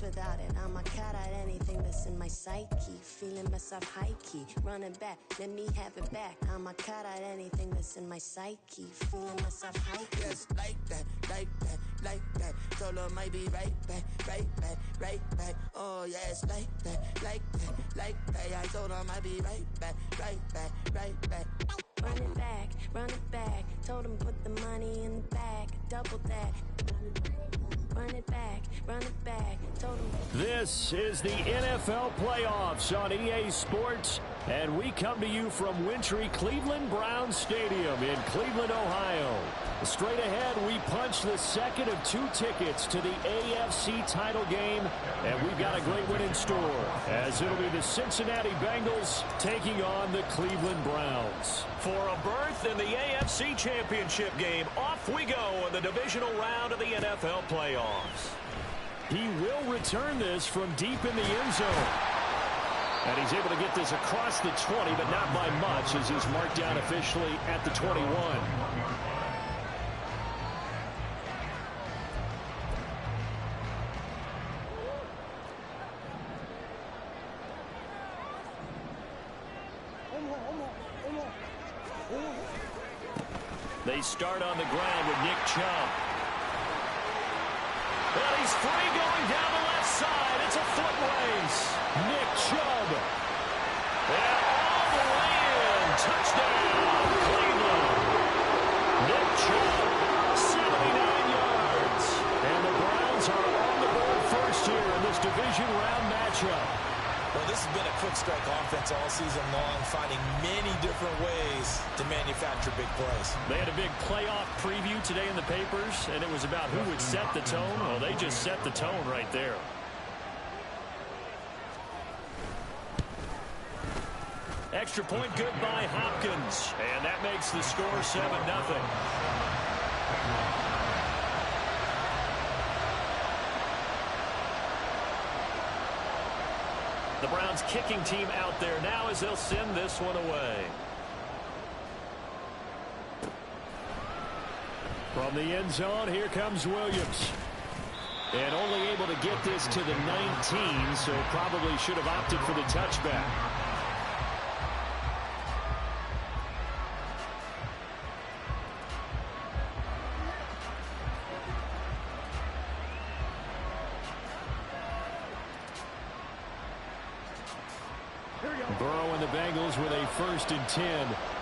without it. I'm a cat at anything that's in my psyche. Feeling myself high key, running back, let me have it back. I'm a cat at anything that's in my psyche. Feeling myself high key. Yes, like that, like that, like that. Told her might be right back, right back, right back. Oh yes, like that, like that, like that. I told her might be right back, right back, right back. Run it back, run it back. Told him put the money in the bag, double that. Run it back, run it back. Told him. This is the NFL playoffs on EA Sports, and we come to you from wintry Cleveland Browns Stadium in Cleveland, Ohio. Straight ahead, we punch the second of 2 tickets to the AFC title game, and we've got a great one in store, as it'll be the Cincinnati Bengals taking on the Cleveland Browns. For a berth in the AFC Championship game, off we go in the divisional round of the NFL playoffs. He will return this from deep in the end zone. And he's able to get this across the 20, but not by much, as he's marked down officially at the 21. They start on the ground with Nick Chubb. And he's free going down the left side. It's a foot race. Nick Chubb. And all the way in. Touchdown, Cleveland. Nick Chubb, 79 yards. And the Browns are on the board first here in this division round matchup. Well, this has been a quick strike offense all season long, finding many different ways to manufacture big plays. They had a big playoff preview today in the papers, and it was about who would set the tone. Well, they just set the tone right there. Extra point good by Hopkins, and that makes the score 7-0. The Browns kicking team out there now as they'll send this one away. From the end zone, here comes Williams. And only able to get this to the 19, so probably should have opted for the touchback. Burrow and the Bengals with a 1st and 10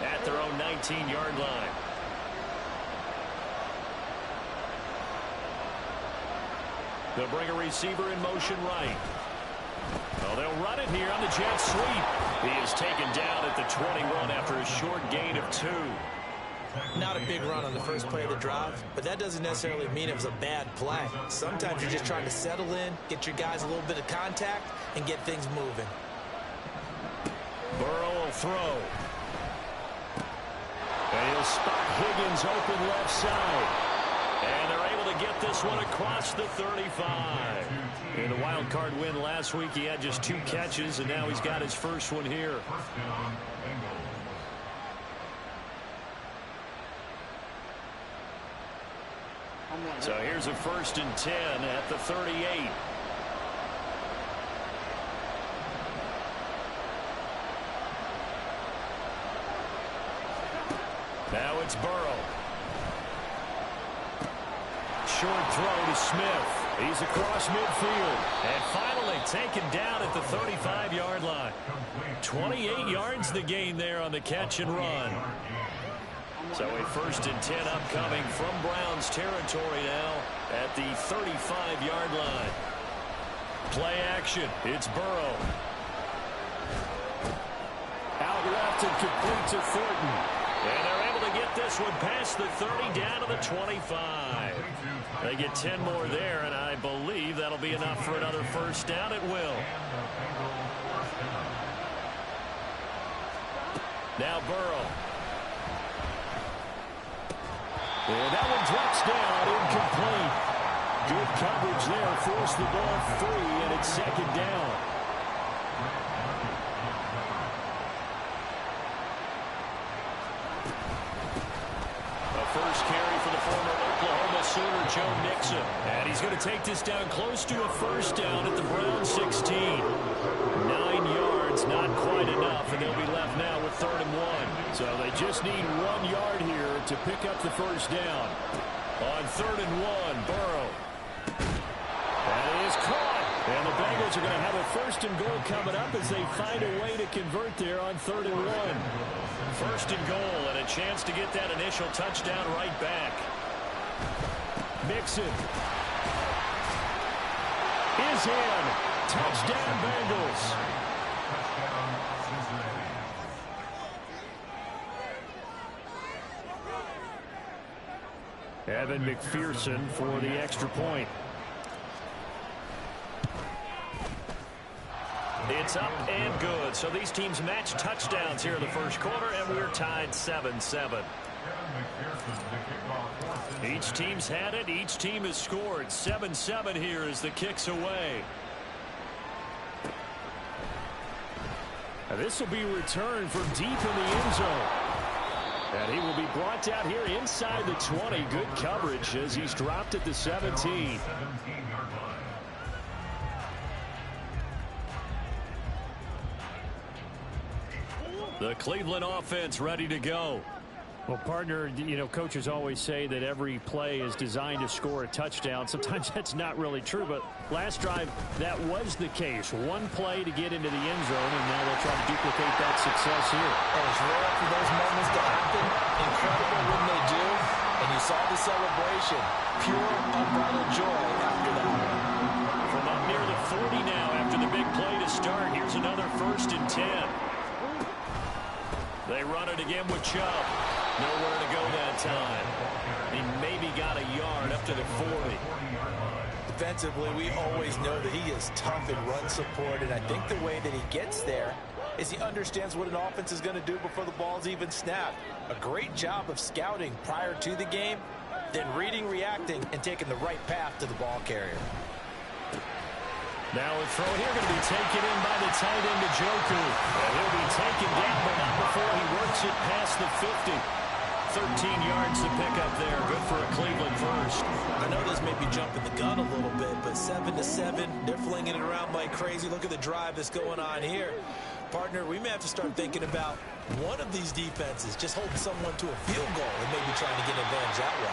at their own 19-yard line. They'll bring a receiver in motion right. Oh, they'll run it here on the jet sweep. He is taken down at the 21 after a short gain of 2. Not a big run on the first play of the drive, but that doesn't necessarily mean it was a bad play. Sometimes you're just trying to settle in, get your guys a little bit of contact, and get things moving. Burrow will throw. And he'll spot Higgins open left side. And they're able to get this one across the 35. In the wild card win last week, he had just 2 catches, and now he's got his first one here. So here's a 1st and 10 at the 38. Now it's Burrow. Short throw to Smith. He's across midfield. And finally taken down at the 35-yard line. 28 yards the gain there on the catch and run. So a 1st and 10 upcoming from Browns territory now at the 35-yard line. Play action. It's Burrow. Out left and complete to Thornton. And they're able to get this one past the 30 down to the 25. They get 10 more there, and I believe that'll be enough for another 1st down. It will. Now Burrow. And that one drops down, incomplete. Good coverage there, forced the ball free, and it's 2nd down. A first carry for the former Oklahoma Sooner, Joe Mixon. And he's going to take this down close to a first down at the Browns 16. 9 yards, not quite enough, and they'll be left now with 3rd and 1. So they just need 1 yard here to pick up the first down. On 3rd and 1, Burrow. That is caught. And the Bengals are going to have a 1st and goal coming up as they find a way to convert there on 3rd and 1. 1st and goal and a chance to get that initial touchdown right back. Mixon is in. Touchdown Bengals. Evan McPherson for the extra point. It's up and good. So these teams match touchdowns here in the first quarter, and we're tied 7-7. Each team's had it. Each team has scored. 7-7 here as the kick's away. Now this will be returned from deep in the end zone. And he will be brought down here inside the 20. Good coverage as he's dropped at the 17. The Cleveland offense ready to go. Well, partner, you know, coaches always say that every play is designed to score a touchdown. Sometimes that's not really true, but last drive, that was the case. One play to get into the end zone, and now they'll try to duplicate that success here. And it's rare for those moments to happen. Incredible when they do. And you saw the celebration. Pure, unbridled joy after that. From up near the 40 now after the big play to start. Here's another 1st and 10. They run it again with Chubb. Nowhere to go that time. He maybe got a yard up to the 40. Defensively, we always know that he is tough in run support, and I think the way that he gets there is he understands what an offense is going to do before the ball's even snapped. A great job of scouting prior to the game, then reading, reacting, and taking the right path to the ball carrier. Now a throw here going to be taken in by the tight end Njoku. And he'll be taken down, but not before he works it past the 50. 13 yards to pick up there. Good for a Cleveland first. I know this may be jumping the gun a little bit, but 7-7, they're flinging it around like crazy. Look at the drive that's going on here. Partner, we may have to start thinking about one of these defenses just holding someone to a field goal and maybe trying to get an advantage that way.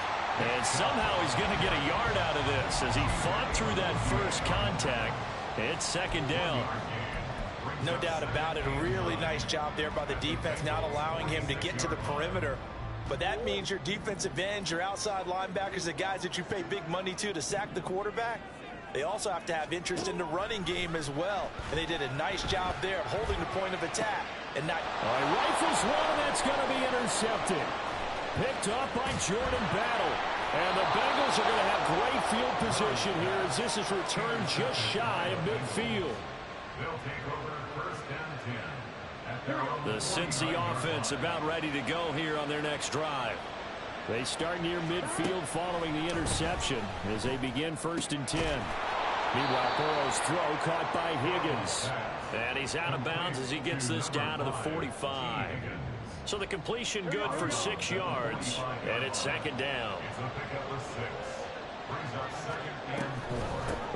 And somehow he's going to get a yard out of this as he fought through that first contact. It's 2nd down. No doubt about it. A really nice job there by the defense, not allowing him to get to the perimeter. But that means your defensive ends, your outside linebackers, the guys that you pay big money to sack the quarterback, they also have to have interest in the running game as well. And they did a nice job there of holding the point of attack and not... Rifles one, and that's going to be intercepted. Picked up by Jordan Battle. And the Bengals are going to have great field position here as this is returned just shy of midfield. They'll take over 1st and 10. The Cincy offense about ready to go here on their next drive. They start near midfield following the interception as they begin 1st and 10. Meanwhile, Burrow's throw caught by Higgins. And he's out of bounds as he gets this down to the 45. So the completion good for 6 yards, and it's 2nd down.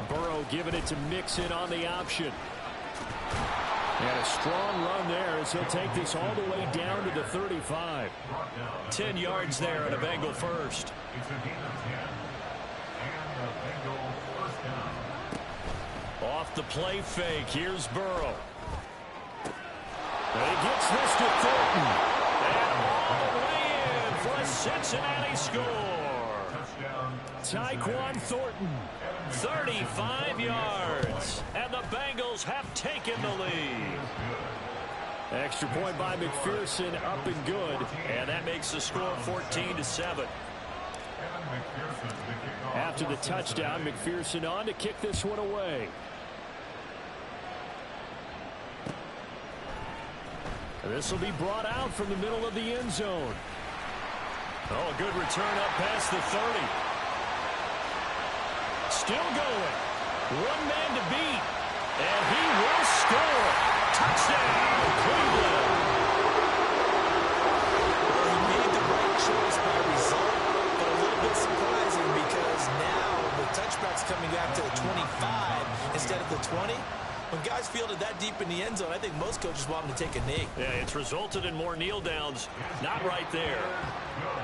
Burrow giving it to Mixon on the option. And a strong run there as he'll take this all the way down to the 35. 10 yards there on a Bengal first. Off the play fake, here's Burrow. And he gets this to Thornton. And all the way in for a Cincinnati score. Tyquan Thornton, 35 yards. And the Bengals have taken the lead. Extra point by McPherson, up and good. And that makes the score 14-7. After the touchdown, McPherson on to kick this one away. This will be brought out from the middle of the end zone. Oh, a good return up past the 30. Still going. One man to beat. And he will score. Touchdown, Cleveland. Well, he made the right choice by result, but a little bit surprising because now the touchback's coming back to the 25 instead of the 20. When guys fielded that deep in the end zone, I think most coaches want them to take a knee. Yeah, it's resulted in more kneel downs. Not right there.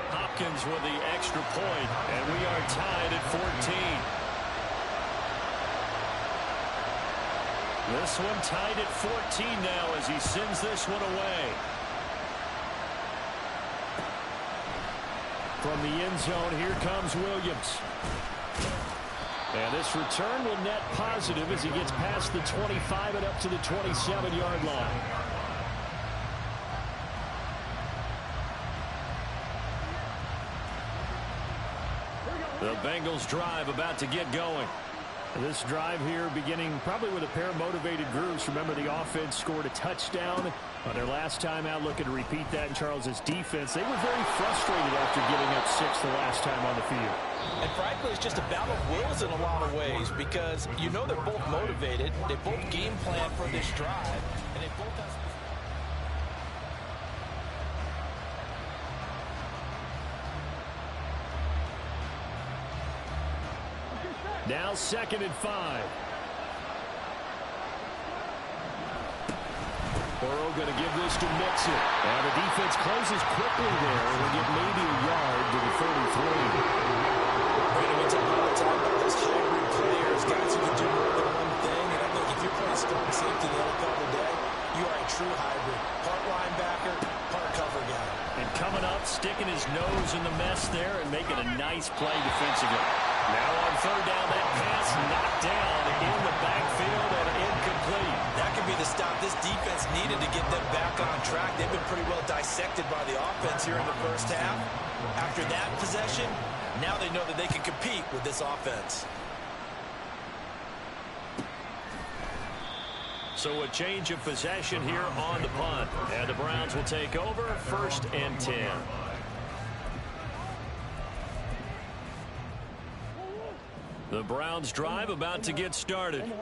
Hopkins with the extra point, and we are tied at 14. This one tied at 14 now as he sends this one away. From the end zone, here comes Williams. And this return will net positive as he gets past the 25 and up to the 27-yard line. The Bengals drive about to get going. This drive here beginning probably with a pair of motivated groups. Remember, the offense scored a touchdown on their last time out, looking to repeat that in Charles's defense. They were very frustrated after giving up 6 the last time on the field. And frankly, it's just a battle of wills in a lot of ways because you know they're both motivated. They both game plan for this drive, and they both have... Now 2nd and 5. Burrow going to give this to Mixon. And the defense closes quickly there. We'll get maybe a yard to the 33. We talk all the time about those hybrid players, guys who can do more than one thing. And I think if you're playing strong safety the NFL today, you are a true hybrid. Part linebacker, part cover guy. And coming up, sticking his nose in the mess there and making a nice play defensively. Now on 3rd down, that pass knocked down in the backfield and incomplete. That could be the stop this defense needed to get them back on track. They've been pretty well dissected by the offense here in the first half. After that possession, now they know that they can compete with this offense. So a change of possession here on the punt. And the Browns will take over 1st and 10. The Browns drive about to get started.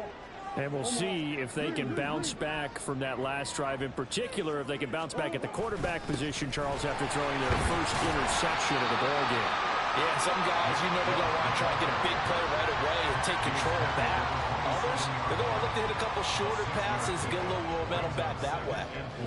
And we'll see if they can bounce back from that last drive, in particular, if they can bounce back at the quarterback position, Charles, after throwing their first interception of the ball game. Yeah, and some guys, you know, they're going to want to try and get a big play right away and take control back. Others, they're going to look to hit a couple shorter passes, get a little momentum back that way.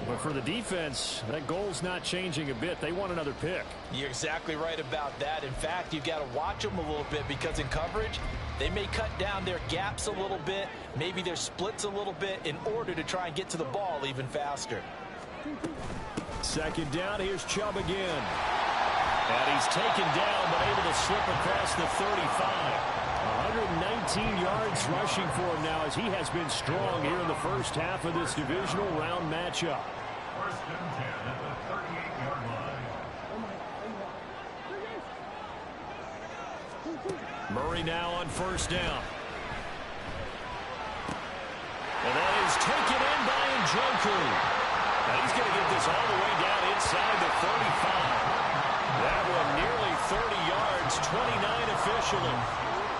But for the defense, that goal's not changing a bit. They want another pick. You're exactly right about that. In fact, you've got to watch them a little bit because in coverage, they may cut down their gaps a little bit, maybe their splits a little bit in order to try and get to the ball even faster. 2nd down, here's Chubb again. And he's taken down, but able to slip across the 35. 119 yards rushing for him now as he has been strong here in the first half of this divisional round matchup. 1st and 10 at the 38-yard line. Murray now on 1st down. And that is taken in by Njoku. Now he's going to get this all the way down inside the 35. That one nearly 30 yards, 29 officially.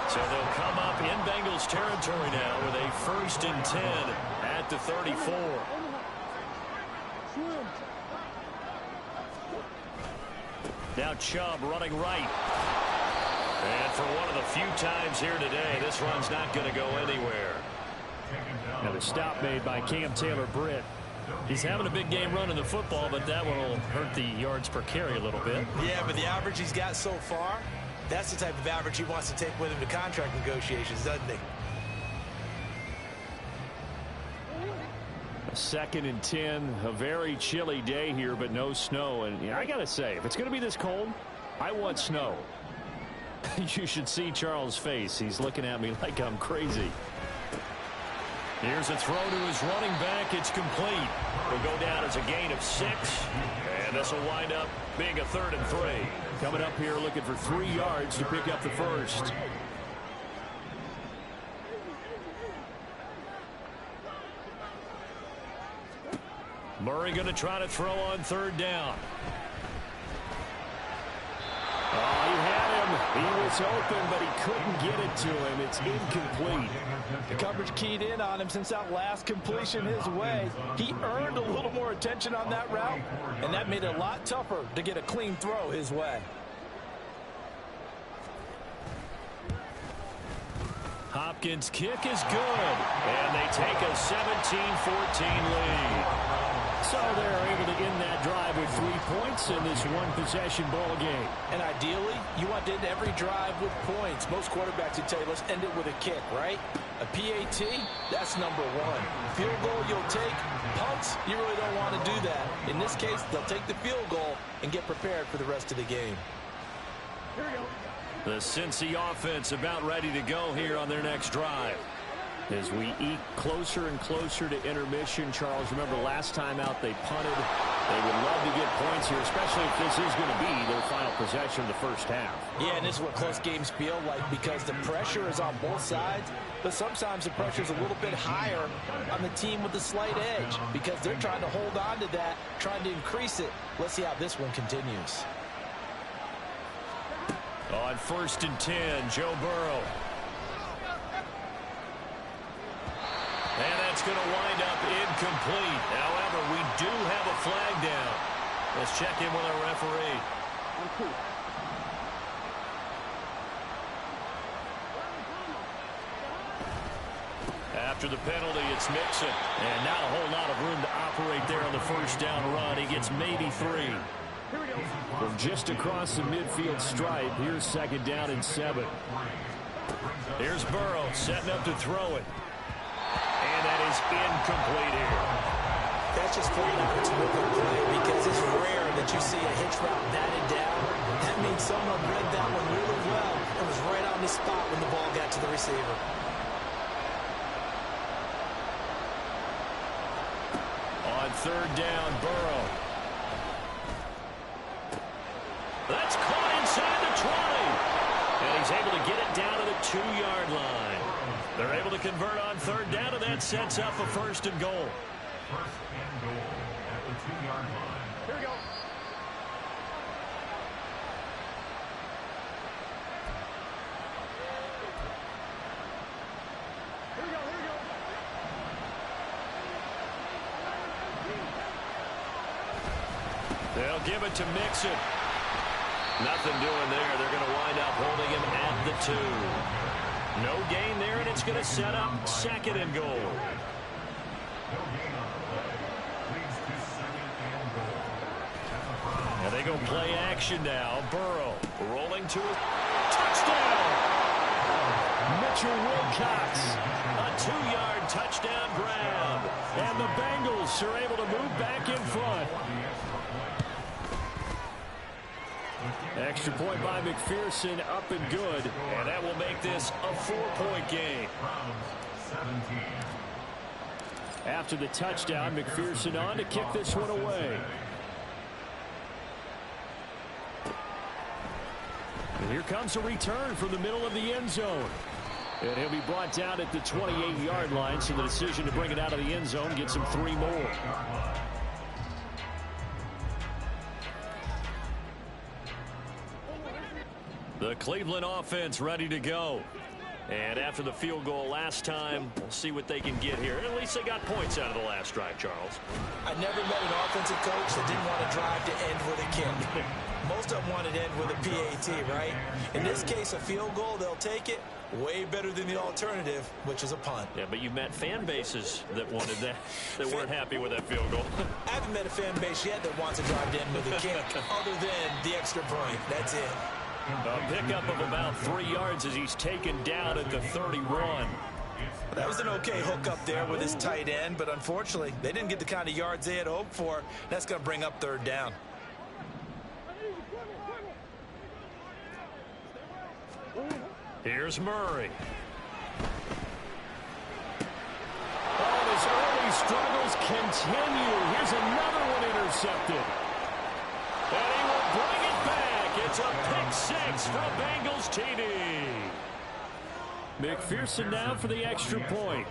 So they'll come up in Bengals territory now with a 1st and 10 at the 34. Now Chubb running right. And for one of the few times here today, this run's not going to go anywhere. Now the stop made by Cam Taylor-Britt. He's having a big game running the football, but that one will hurt the yards per carry a little bit. Yeah, but the average he's got so far, that's the type of average he wants to take with him to contract negotiations, doesn't he? A 2nd and 10, a very chilly day here, but no snow. And I got to say, if it's going to be this cold, I want snow. You should see Charles' face. He's looking at me like I'm crazy. Here's a throw to his running back. It's complete. Will go down as a gain of 6. And this will wind up being a 3rd and 3. Coming up here looking for 3 yards to pick up the first. Murray going to try to throw on 3rd down. Oh, he had him. He was open, but he couldn't get it to him. It's incomplete. The coverage keyed in on him since that last completion his way. He earned a little more attention on that route, and that made it a lot tougher to get a clean throw his way. Hopkins' kick is good, and they take a 17-14 lead. So they're able to end that drive with 3 points in this one-possession ball game. And ideally, you want to end every drive with points. Most quarterbacks would tell you, let's end it with a kick, right? A PAT, that's number one. Field goal you'll take. Punts, you really don't want to do that. In this case, they'll take the field goal and get prepared for the rest of the game. Here we go. The Cincy offense about ready to go here on their next drive. As we eke closer and closer to intermission, Charles, remember last time out they punted. They would love to get points here, especially if this is going to be their final possession of the first half. Yeah, and this is what close games feel like because the pressure is on both sides, but sometimes the pressure is a little bit higher on the team with the slight edge because they're trying to hold on to that, trying to increase it. Let's see how this one continues. On 1st and 10, Joe Burrow. And that's going to wind up incomplete. However, we do have a flag down. Let's check in with our referee. After the penalty, it's Mixon. And not a whole lot of room to operate there on the first down run. He gets maybe 3. From just across the midfield stripe, here's 2nd down and 7. Here's Burrow setting up to throw it. And that is incomplete here. That's just flat out a terrific play because it's rare that you see a hitch route batted down. That means someone read that one really well and was right on the spot when the ball got to the receiver. On 3rd down, Burrow. That's caught inside the 20. And he's able to get it down to the 2-yard line. They're able to convert on 3rd down, and that sets up a 1st and goal. 1st and goal at the 2-yard line. Here we go. They'll give it to Mixon. Nothing doing there. They're going to wind up holding him at the 2. No gain there, and it's going to set up 2nd and goal. No gain on the play. Leads to 2nd and goal. And they go play action now. Burrow rolling to a touchdown. Mitchell Wilcox, a 2-yard touchdown grab. And the Bengals are able to move back in front. Extra point by McPherson, up and good. And that will make this a 4-point game. After the touchdown, McPherson on to kick this one away. And here comes a return from the middle of the end zone. And he'll be brought down at the 28-yard line, so the decision to bring it out of the end zone gets him 3 more. The Cleveland offense ready to go. And after the field goal last time, we'll see what they can get here. At least they got points out of the last drive, Charles. I never met an offensive coach that didn't want to drive to end with a kick. Most of them wanted to end with a PAT, right? In this case, a field goal, they'll take it. Way better than the alternative, which is a punt. Yeah, but you've met fan bases that wanted that, that weren't happy with that field goal. I haven't met a fan base yet that wants to drive to end with a kick, other than the extra point. That's it. A pickup of about 3 yards as he's taken down at the 31. That was an okay hook up there with his tight end, but unfortunately, they didn't get the kind of yards they had hoped for. That's going to bring up 3rd down. Here's Murray. Oh, his early struggles continue. Here's another one intercepted. And he will bring it back. It's a pick-6 for a Bengals TD. McPherson now for the extra point.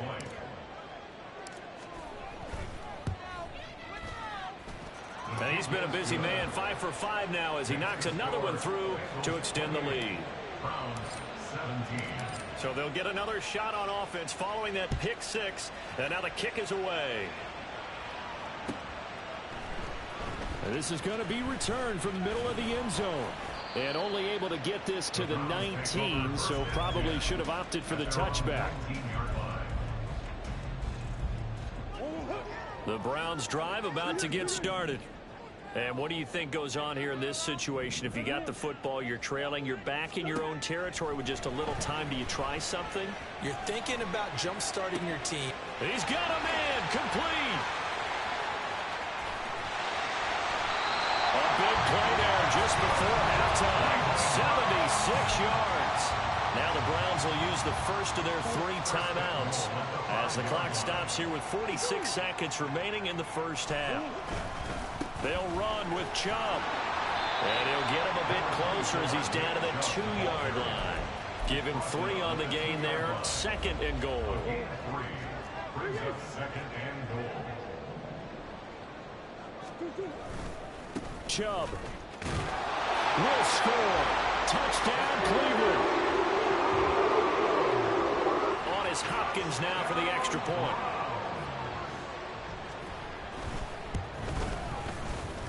And he's been a busy man, 5 for 5 now as he knocks another one through to extend the lead. So they'll get another shot on offense following that pick-6, and now the kick is away. And this is going to be returned from the middle of the end zone. And only able to get this to the 19, so probably should have opted for the touchback. The Browns drive about to get started. And what do you think goes on here in this situation? If you got the football, you're trailing, you're back in your own territory with just a little time. Do you try something? You're thinking about jump-starting your team. He's got a man complete. A big play there just before halftime. 76 yards. Now the Browns will use the first of their 3 timeouts as the clock stops here with 46 seconds remaining in the first half. They'll run with Chubb. And he'll get him a bit closer as he's down to the 2-yard line. Give him 3 on the gain there. 2nd and goal. Brings up 2nd and goal. Chubb will score. Touchdown, Cleveland. On is Hopkins now for the extra point.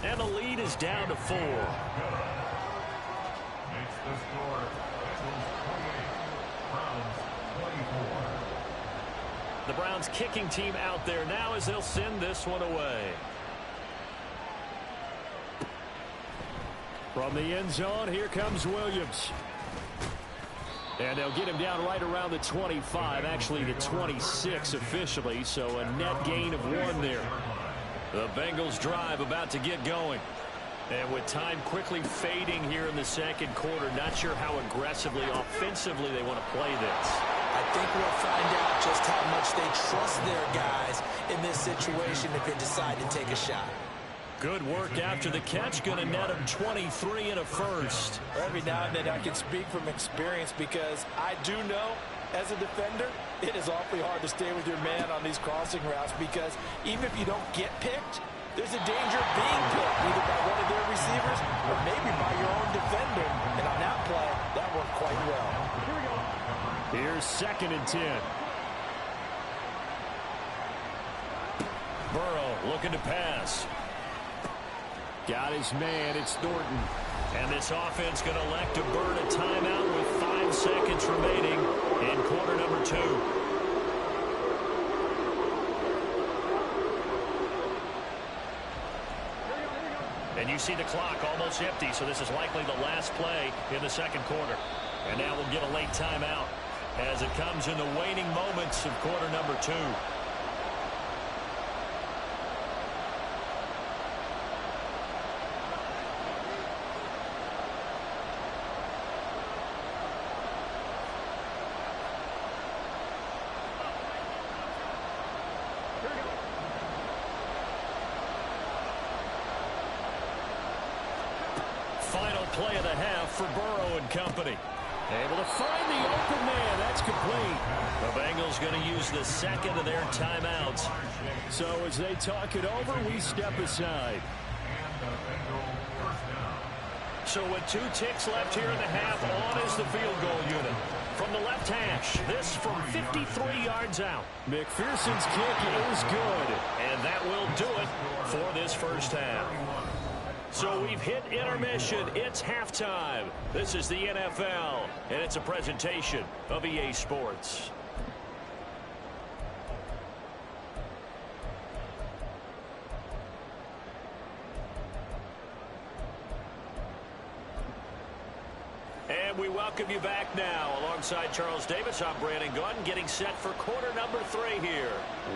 And the lead is down to 4. Makes the score. Bengals 28. Browns 24. The Browns kicking team out there now as they'll send this one away. From the end zone, here comes Williams. And they'll get him down right around the 25, actually the 26 officially, so a net gain of 1 there. The Bengals drive about to get going. And with time quickly fading here in the second quarter, not sure how aggressively, offensively they want to play this. I think we'll find out just how much they trust their guys in this situation if they decide to take a shot. Good work after the catch. Going to net him 23 and a first. Every now and then I can speak from experience because I do know as a defender it is awfully hard to stay with your man on these crossing routes because even if you don't get picked, there's a danger of being picked either by one of their receivers or maybe by your own defender. And on that play, that worked quite well. Here's 2nd and 10. Burrow looking to pass. Got his man. It's Thornton. And this offense going to elect to burn a timeout with 5 seconds remaining in quarter number 2. And you see the clock almost empty, so this is likely the last play in the second quarter. And now we'll get a late timeout as it comes in the waning moments of quarter number 2. Final play of the half for Burrow and company. Able to find the open man. That's complete. The Bengals going to use the 2nd of their timeouts. So as they talk it over, we step aside. So with 2 ticks left here in the half, on is the field goal unit. From the left hash, this from 53 yards out. McPherson's kick is good. And that will do it for this first half. So we've hit intermission. It's halftime. This is the NFL, and it's a presentation of EA Sports. And we welcome you back now. Alongside Charles Davis, I'm Brandon Gaudin, getting set for quarter number 3 here.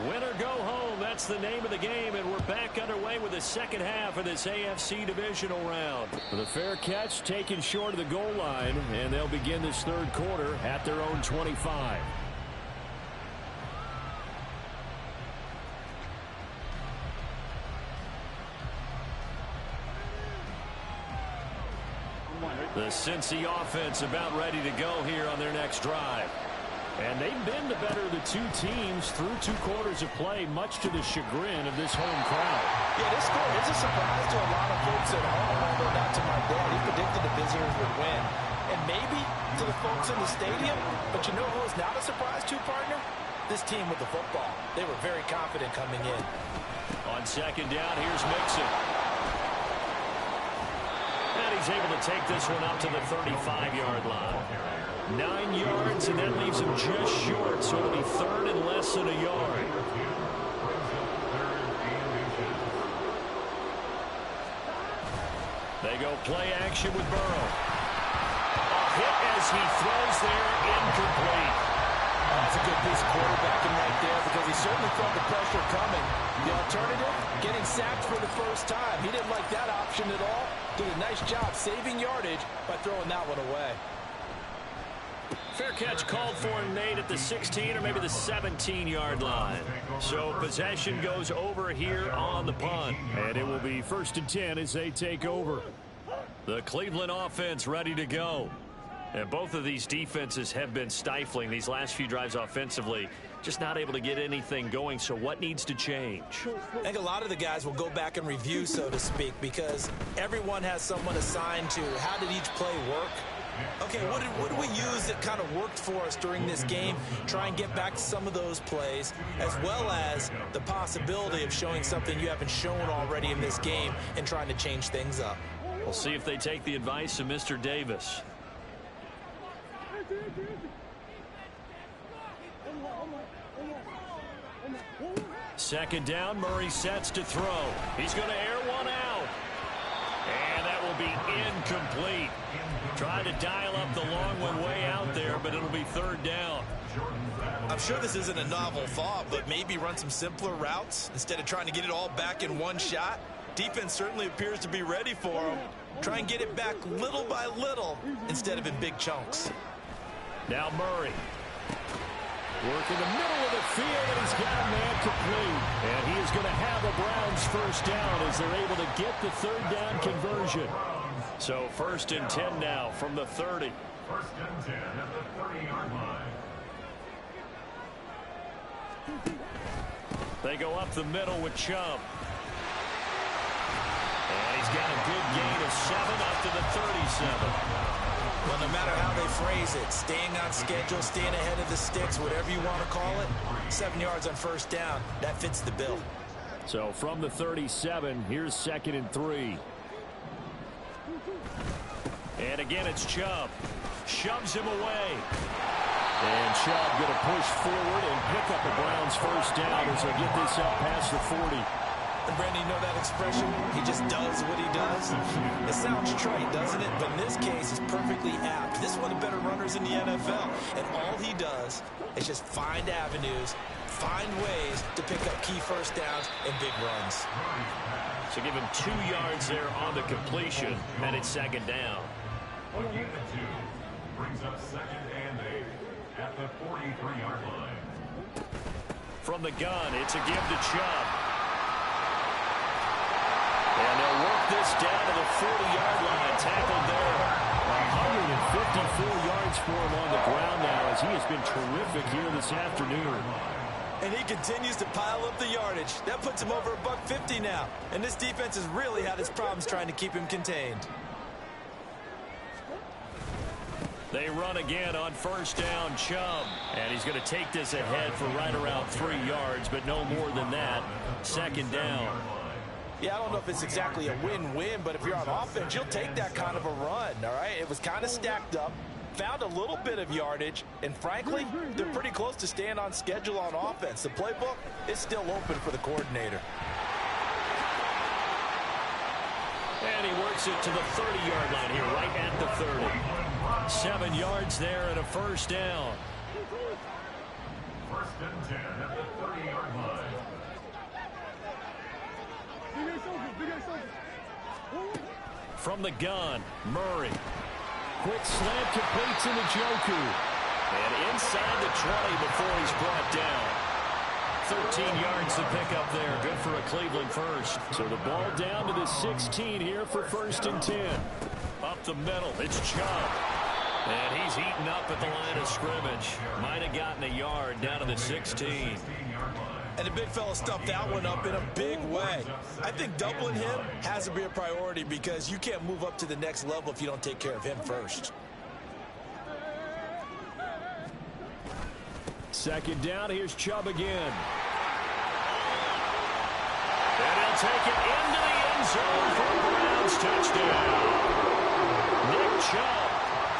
Win or go home, that's the name of the game, and we're back underway with the second half of this AFC divisional round. The fair catch taken short of the goal line, and they'll begin this third quarter at their own 25. The Cincy offense about ready to go here on their next drive. And they've been the better of the 2 teams through 2 quarters of play, much to the chagrin of this home crowd. Yeah, this score is a surprise to a lot of folks at home, although not to my dad. He predicted the Visitors would win. And maybe to the folks in the stadium, but you know who is not a surprise to, partner? This team with the football. They were very confident coming in. On second down, here's Mixon. And he's able to take this one up to the 35-yard line. 9 yards, and that leaves him just short, so it'll be third and less than a yard. They go play action with Burrow. A hit as he throws there, incomplete. That's a good piece of quarterbacking right there because he certainly felt the pressure coming. The alternative, getting sacked for the first time. He didn't like that option at all. Did a nice job saving yardage by throwing that one away. Fair catch called for and made at the 16 or maybe the 17-yard line. So possession goes over here on the punt. And it will be 1st and 10 as they take over. The Cleveland offense ready to go. And both of these defenses have been stifling these last few drives offensively. Just not able to get anything going. So what needs to change? I think a lot of the guys will go back and review, so to speak, because everyone has someone assigned to how did each play work. Okay, what did we use that kind of worked for us during this game? Try and get back to some of those plays, as well as the possibility of showing something you haven't shown already in this game and trying to change things up. We'll see if they take the advice of Mr. Davis. Second down, Murray sets to throw. He's going to air one out. And that will be incomplete. Trying to dial up the long one way out there, but it'll be third down. I'm sure this isn't a novel thought, but maybe run some simpler routes instead of trying to get it all back in one shot. Defense certainly appears to be ready for him. Try and get it back little by little instead of in big chunks. Now Murray. Work in the middle of the field, and he's got a man complete. And he is going to have a Browns first down as they're able to get the third down conversion. So 1st and 10 now from the 30. 1st and 10 at the 30-yard line. They go up the middle with Chubb. And he's got a good gain of 7 up to the 37. Well, no matter how they phrase it, staying on schedule, staying ahead of the sticks, whatever you want to call it, 7 yards on first down, that fits the bill. So from the 37, here's 2nd and 3. And again, it's Chubb. Shoves him away. And Chubb going to push forward and pick up a Browns first down as they get this up past the 40. And Brandon, you know that expression? He just does what he does. It sounds trite, doesn't it? But in this case, it's perfectly apt. This is one of the better runners in the NFL. And all he does is just find avenues, find ways to pick up key first downs and big runs. So give him 2 yards there on the completion, and it's 2nd down. A gain of 2 brings up 2nd and 8 at the 43-yard line. From the gun, it's a give to Chubb. And they'll work this down to the 40-yard line. Tackled there. 154 yards for him on the ground now as he has been terrific here this afternoon. And he continues to pile up the yardage. That puts him over $150 now. And this defense has really had its problems trying to keep him contained. They run again on first down, Chubb. And he's going to take this ahead for right around 3 yards, but no more than that. 2nd down. Yeah, I don't know if it's exactly a win-win, but if you're on offense, you'll take that kind of a run, all right? It was kind of stacked up, found a little bit of yardage, and frankly, they're pretty close to staying on schedule on offense. The playbook is still open for the coordinator. And he works it to the 30-yard line here, right at the 30. 7 yards there and a first down. 1st and 10 at the 30-yard line. From the gun, Murray. Quick slant complete to Njoku. And inside the 20 before he's brought down. 13 yards to pick up there. Good for a Cleveland first. So the ball down to the 16 here for 1st and 10. Up the middle, it's Chubb. And he's eaten up at the line of scrimmage. Might have gotten a yard down to the 16. And the big fella stuffed that one up in a big way. I think doubling him has to be a priority because you can't move up to the next level if you don't take care of him first. 2nd down, here's Chubb again. And he'll take it into the end zone for a Browns touchdown. Chubb,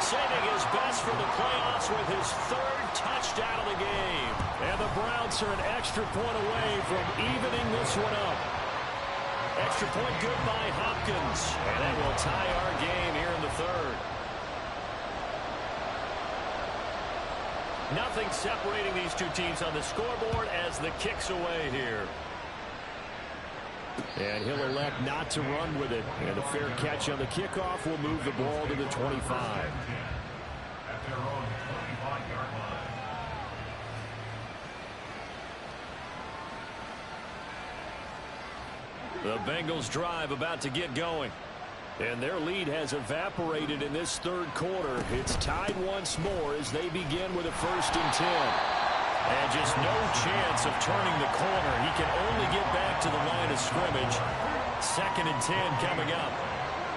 saving his best for the playoffs with his third touchdown of the game. And the Browns are an extra point away from evening this one up. Extra point good by Hopkins. And that will tie our game here in the third. Nothing separating these two teams on the scoreboard as the kick's away here. And he'll elect not to run with it. And a fair catch on the kickoff will move the ball to the 25. At their own 25-yard line. The Bengals drive about to get going. And their lead has evaporated in this third quarter. It's tied once more as they begin with a 1st and 10. And just no chance of turning the corner. He can only get back to the line of scrimmage. 2nd and 10 coming up.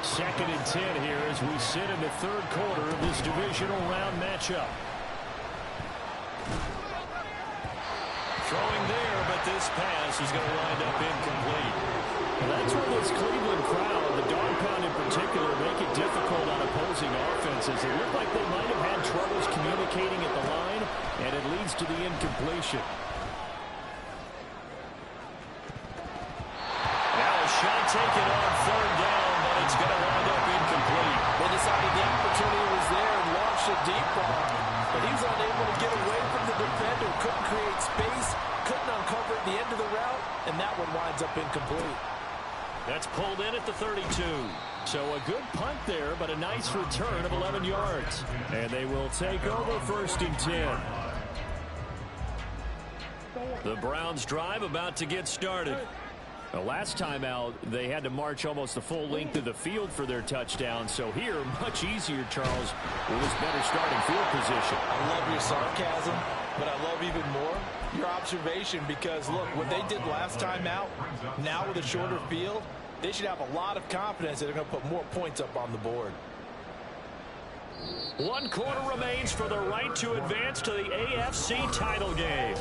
2nd and 10 here as we sit in the third quarter of this divisional round matchup. Throwing there, but this pass is going to wind up incomplete. Well, that's where this Cleveland crowd, the dog pound in particular, make it difficult on opposing offenses. It looked like they might have had troubles communicating at the line, and it leads to the incompletion. Now a shot taken on 3rd down, but it's going to wind up incomplete. They decided the opportunity was there and launched a deep ball, but he was unable to get away from the defender, couldn't create space, couldn't uncover at the end of the route, and that one winds up incomplete. That's pulled in at the 32. So a good punt there, but a nice return of 11 yards. And they will take over 1st and 10. The Browns drive about to get started. The last time out, they had to march almost the full length of the field for their touchdown. So here, much easier, Charles, with his better starting field position. I love your sarcasm, but I love even more your observation because, look, what they did last time out, now with a shorter field, they should have a lot of confidence that they're going to put more points up on the board. 1 quarter remains for the right to advance to the AFC title game.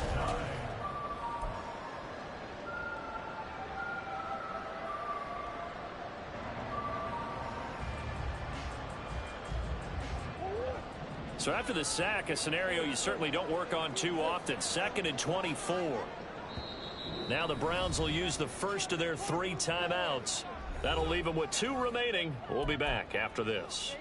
So after the sack, a scenario you certainly don't work on too often. 2nd and 24. Now the Browns will use the first of their 3 timeouts. That'll leave them with 2 remaining. We'll be back after this.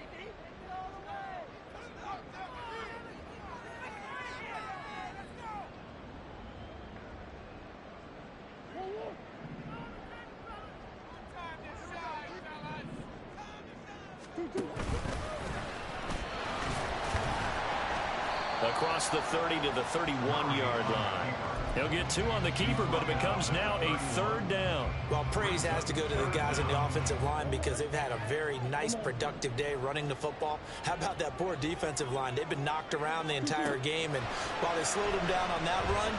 Across the 30 to the 31-yard line. He'll get 2 on the keeper, but it becomes now a 3rd down. Well, praise has to go to the guys on the offensive line because they've had a very nice, productive day running the football. How about that poor defensive line? They've been knocked around the entire game, and while they slowed them down on that run,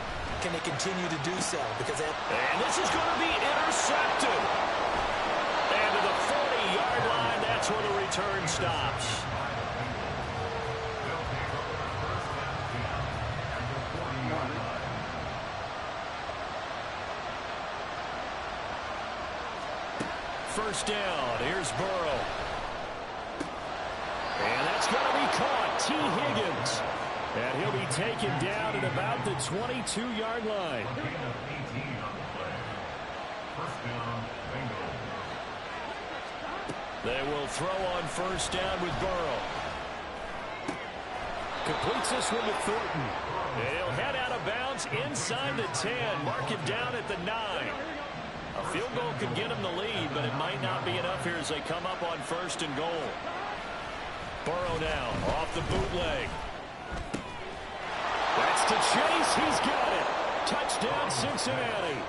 can they continue to do so? Because and this is going to be intercepted. And to the 40-yard line, that's where the return stops. First down. Here's Burrow. And that's going to be caught. T. Higgins. And he'll be taken down at about the 22-yard line. They will throw on first down with Burrow. Completes this one to Thornton. And he'll head out of bounds inside the 10. Mark him down at the 9. A field goal could get him the lead, but it might not be enough here as they come up on 1st and goal. Burrow now off the bootleg. That's to Chase. He's got it. Touchdown, Cincinnati.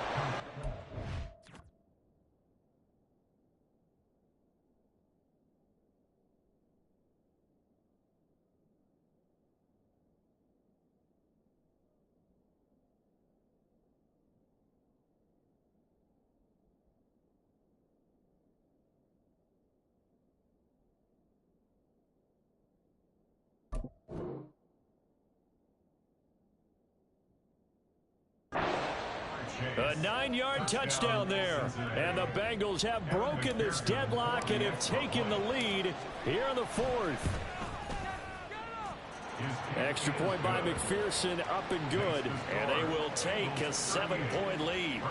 A 9-yard touchdown there. And the Bengals have broken this deadlock and have taken the lead here in the fourth. Extra point by McPherson, up and good. And they will take a 7-point lead.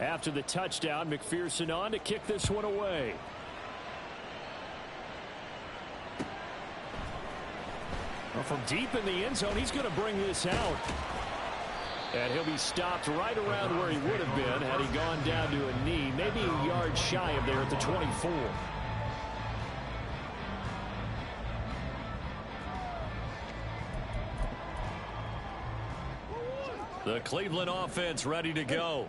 After the touchdown, McPherson on to kick this one away. Well, from deep in the end zone, he's going to bring this out. And he'll be stopped right around where he would have been had he gone down to a knee, maybe a yard shy of there at the 24. The Cleveland offense ready to go.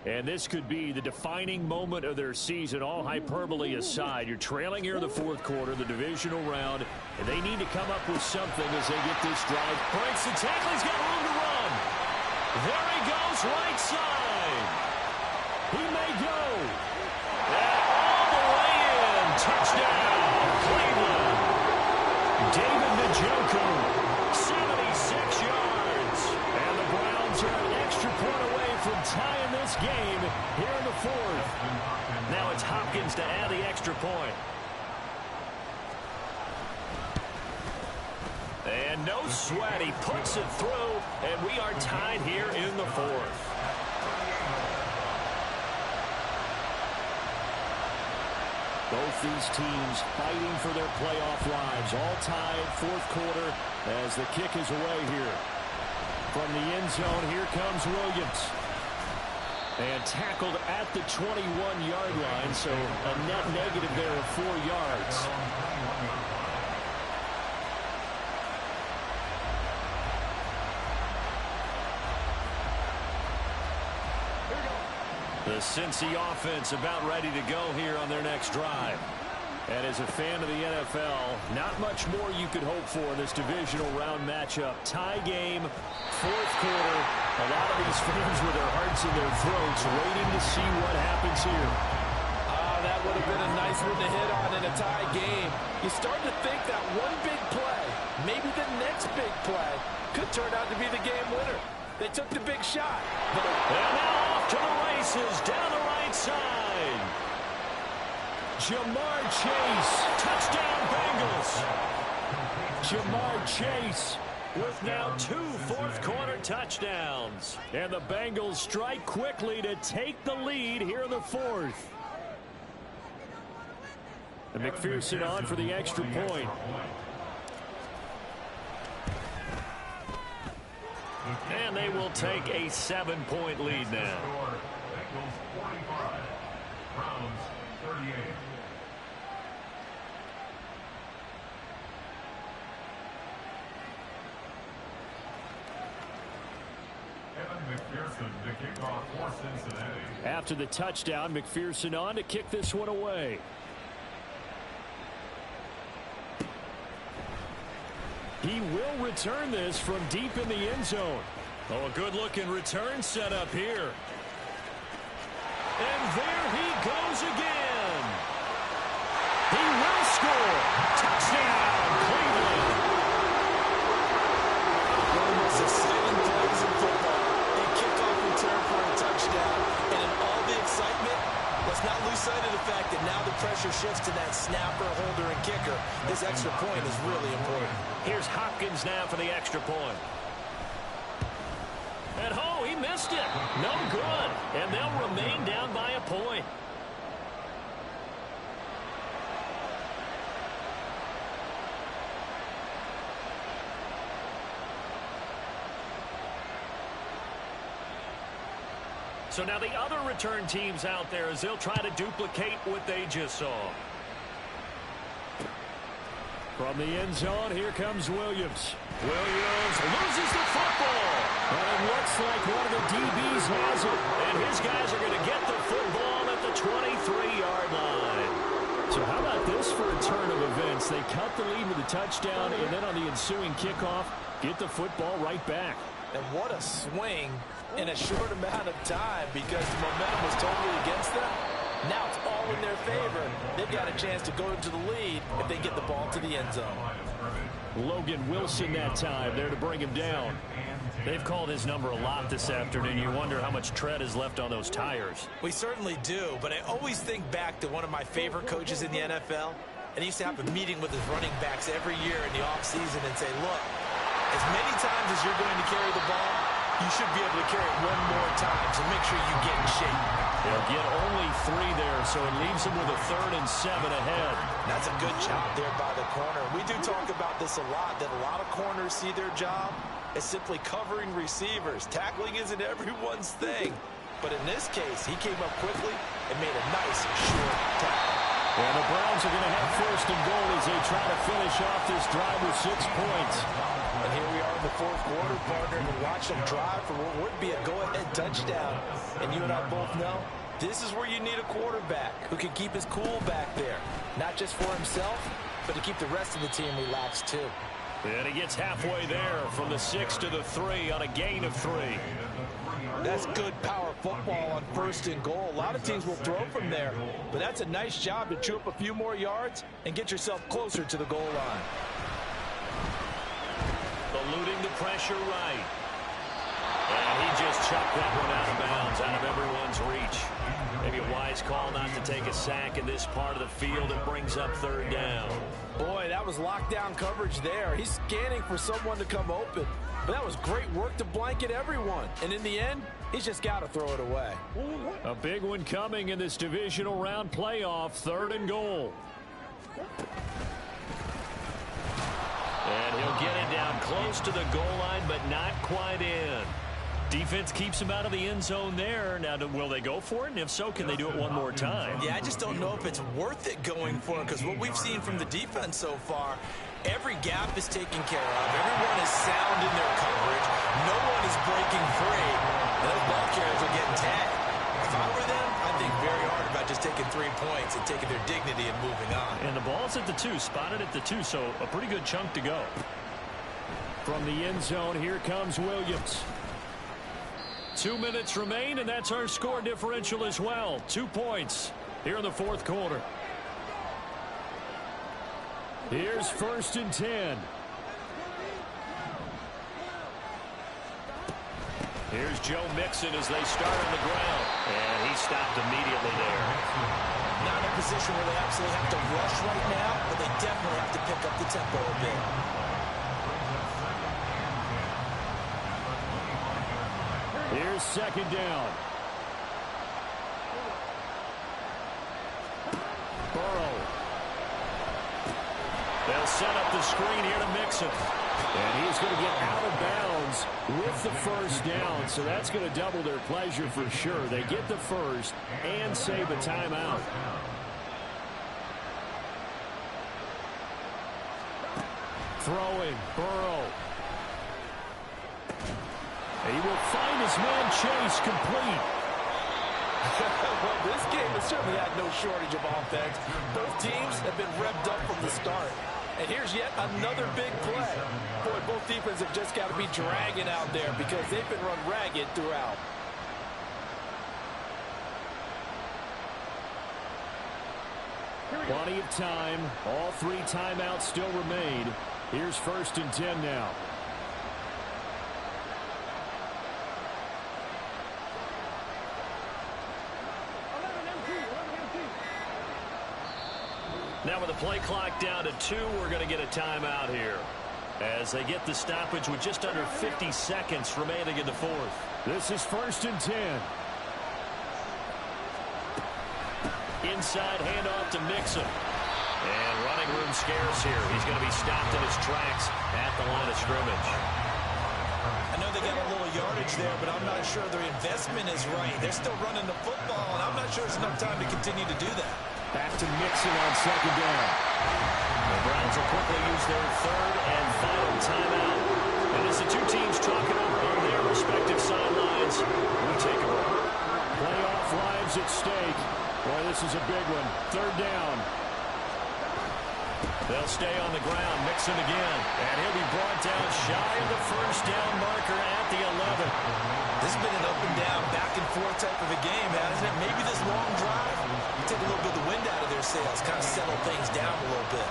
And this could be the defining moment of their season, all hyperbole aside. You're trailing here in the fourth quarter, the divisional round, and they need to come up with something as they get this drive. Breaks the tackle, he's got room to run. There he goes, right side. He may go. And all the way in. Touchdown, Cleveland. David Njoku, 76 yards. And the Browns are an extra point away from tying this game here in the fourth. Now it's Hopkins to add the extra point. And no sweat, he puts it through, and we are tied here in the fourth. Both these teams fighting for their playoff lives, all tied fourth quarter as the kick is away here. From the end zone, here comes Williams. And tackled at the 21-yard line, so a net negative there of 4 yards. The Cincy offense about ready to go here on their next drive. And as a fan of the NFL, not much more you could hope for in this divisional round matchup. Tie game, fourth quarter. A lot of these fans with their hearts in their throats waiting to see what happens here. That would have been a nice one to hit on in a tie game. You start to think that one big play, maybe the next big play, could turn out to be the game winner. They took the big shot. And now off to the races down the right side. Jamar Chase, touchdown Bengals. Jamar Chase with now 2 fourth-quarter touchdowns. And the Bengals strike quickly to take the lead here in the fourth. And McPherson on for the extra point. And they will take a 7-point lead now. Bengals 45, Browns 38. McPherson to kick off for Cincinnati. After the touchdown, McPherson on to kick this one away. He will return this from deep in the end zone. Oh, a good-looking return set up here. And there he goes again. He will score. Touchdown, Cleveland. One of the most exciting plays in football. A kickoff return for a touchdown. And in all the excitement, let's not lose sight of the fact that now the pressure shifts to that snapper, holder, and kicker. This extra point is really important. Here's Hopkins now for the extra point. And oh, he missed it. No good. And they'll remain down by a point. So now the other return teams out there as they'll try to duplicate what they just saw. From the end zone, here comes Williams. Williams loses the football. And it looks like one of the DBs has it. And his guys are going to get the football at the 23-yard line. So how about this for a turn of events? They cut the lead with a touchdown, and then on the ensuing kickoff, get the football right back. And what a swing in a short amount of time, because the momentum was totally against them. Now it's all in their favor. They've got a chance to go into the lead if they get the ball to the end zone. Logan Wilson that time there to bring him down. They've called his number a lot this afternoon. You wonder how much tread is left on those tires. We certainly do, but I always think back to one of my favorite coaches in the NFL. And he used to have a meeting with his running backs every year in the offseason and say, look, as many times as you're going to carry the ball, you should be able to carry it one more time, so make sure you get in shape. They'll get only 3 there, so it leaves them with a 3rd and 7 ahead. That's a good job there by the corner. We do talk about this a lot, that a lot of corners see their job as simply covering receivers. Tackling isn't everyone's thing. But in this case, he came up quickly and made a nice, short tackle. And the Browns are going to have 1st and goal as they try to finish off this drive with 6 points. And here we are in the 4th quarter, partner, and watch them drive for what would be a go-ahead touchdown. And you and I both know this is where you need a quarterback who can keep his cool back there. Not just for himself, but to keep the rest of the team relaxed too. And he gets halfway there from the 6 to the 3 on a gain of 3. That's good power football on 1st and goal. A lot of teams will throw from there, but that's a nice job to chew up a few more yards and get yourself closer to the goal line. Eluding the pressure right. And he just chucked that one out of bounds, out of everyone's reach. Maybe a wise call not to take a sack in this part of the field. It brings up 3rd down. Boy, that was lockdown coverage there. He's scanning for someone to come open. But that was great work to blanket everyone. And in the end, he's just got to throw it away. A big one coming in this divisional round playoff. 3rd and goal. And he'll get it down close to the goal line, but not quite in. Defense keeps him out of the end zone there. Now, will they go for it? And if so, can they do it one more time? Yeah, I just don't know if it's worth it going for it, because what we've seen from the defense so far, every gap is taken care of. Everyone is sound in their coverage. No one is breaking free. And those ball carriers are getting tagged. If I were them, I'd think very hard about just taking 3 points and taking their dignity and moving on. And the ball's at the 2, spotted at the 2, so a pretty good chunk to go. From the end zone, here comes Williams. 2 minutes remain, and that's our score differential as well. 2 points here in the 4th quarter. Here's 1st and 10. Here's Joe Mixon as they start on the ground. And he stopped immediately there. Not in a position where they absolutely have to rush right now, but they definitely have to pick up the tempo a bit. Here's 2nd down. Burrow. They'll set up the screen here to Mixon. And he's going to get out of bounds with the 1st down. So that's going to double their pleasure for sure. They get the 1st and save a timeout. Throwing, Burrow. He will find his man Chase complete. Well, this game has certainly had no shortage of offense. Both teams have been revved up from the start. And here's yet another big play. Boy, both defenses have just got to be dragging out there because they've been run ragged throughout. Plenty of time. All 3 timeouts still remain. Here's 1st and 10 now. Now with the play clock down to 2, we're going to get a timeout here as they get the stoppage with just under 50 seconds remaining in the 4th. This is 1st and 10. Inside handoff to Mixon. And running room scarce here. He's going to be stopped in his tracks at the line of scrimmage. I know they got a little yardage there, but I'm not sure their investment is right. They're still running the football, and I'm not sure it's enough time to continue to do that. Back to Mixon on 2nd down. The Browns will quickly use their 3rd and final timeout. And as the 2 teams talk it over on their respective sidelines, we take a break. Playoff lives at stake. Boy, this is a big one. 3rd down. They'll stay on the ground. Mixon again. And he'll be brought down shy of the first down marker at the 11. This has been an up and down, back and forth type of a game, hasn't it? Maybe this long drive, you take a little bit of the wind out of their sails, kind of settle things down a little bit.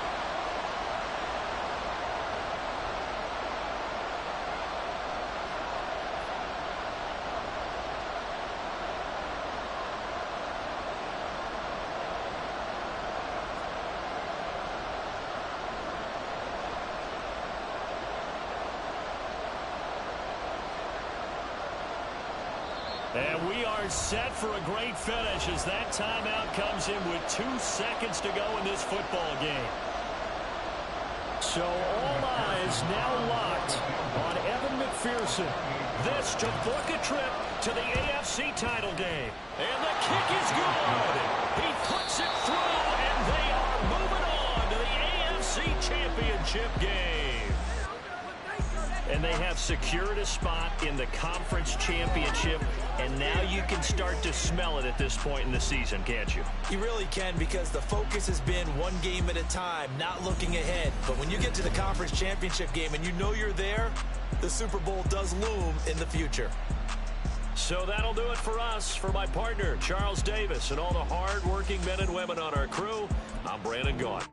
And we are set for a great finish as that timeout comes in with 2 seconds to go in this football game. So all eyes now locked on Evan McPherson. This to book a trip to the AFC title game. And the kick is good. He puts it through, and they are moving on to the AFC championship game. And they have secured a spot in the conference championship, and now you can start to smell it at this point in the season, can't you? You really can, because the focus has been one game at a time, not looking ahead. But when you get to the conference championship game and you know you're there, the Super Bowl does loom in the future. So that'll do it for us. For my partner, Charles Davis, and all the hard-working men and women on our crew, I'm Brandon Gaudin.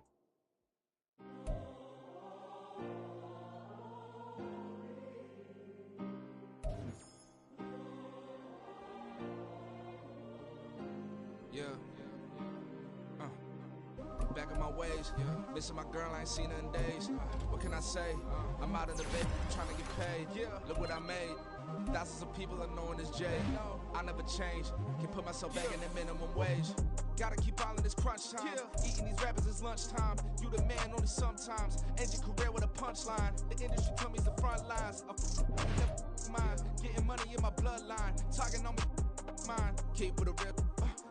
Back in my ways, missing my girl, I ain't seen her in days. What can I say? I'm out in the bed trying to get paid. Look what I made. Thousands of people are knowing this Jay. I never change. Can put myself back in the minimum wage. Gotta keep all in this crunch time. Eating these rappers is lunchtime. You the man only sometimes. End your career with a punchline. The industry told me the front lines. Mine. Getting money in my bloodline. Talking on me mine. Keep with a real.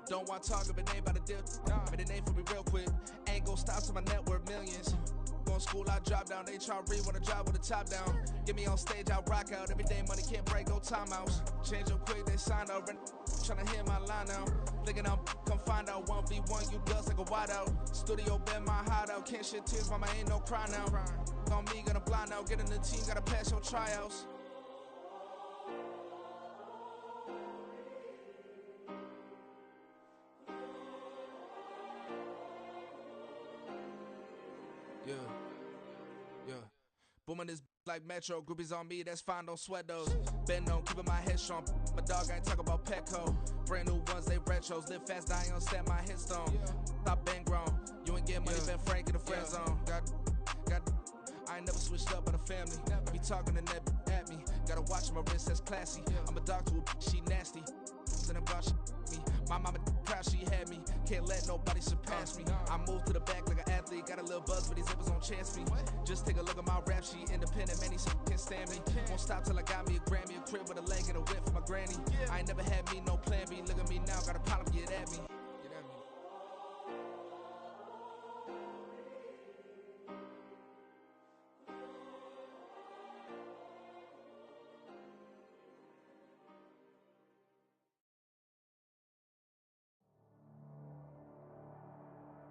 Don't want to talk if it ain't about a deal. But it ain't for me real quick. Ain't gon' stop till my net worth millions. Going school, I drop down. HRE wanna drive with the top down. Get me on stage, I rock out. Every day money can't break, no timeouts. Change up quick, they sign up. Tryna hear my line out. Thinking I'm come find out. 1v1, you dust like a wideout. Studio been my hideout. Can't shed tears, mama ain't no cry now. On me, gonna blind out. Get in the team, gotta pass your tryouts. Yeah. Booming this like Metro. Groupies on me, that's fine, don't sweat those. Been on, keeping my head strong. My dog ain't talk about Petco. Brand new ones, they retros. Live fast, I ain't on set my headstone. Stop been grown. You ain't get money, been frank in the friend zone. I ain't never switched up on the family. Be talking to net at me. Gotta watch my wrist, that's classy. I'm a dog to a she nasty. Then about me. My mama proud she had me. Can't let nobody surpass me. I moved to the back like an athlete. Got a little buzz, but these zippers don't chance me. Just take a look at my rap sheet. Independent, man, these can't stand me. Won't stop till I got me a Grammy, a crib with a leg and a whip for my granny. I ain't never had me no plan B. Look at me now, got a problem, get at me.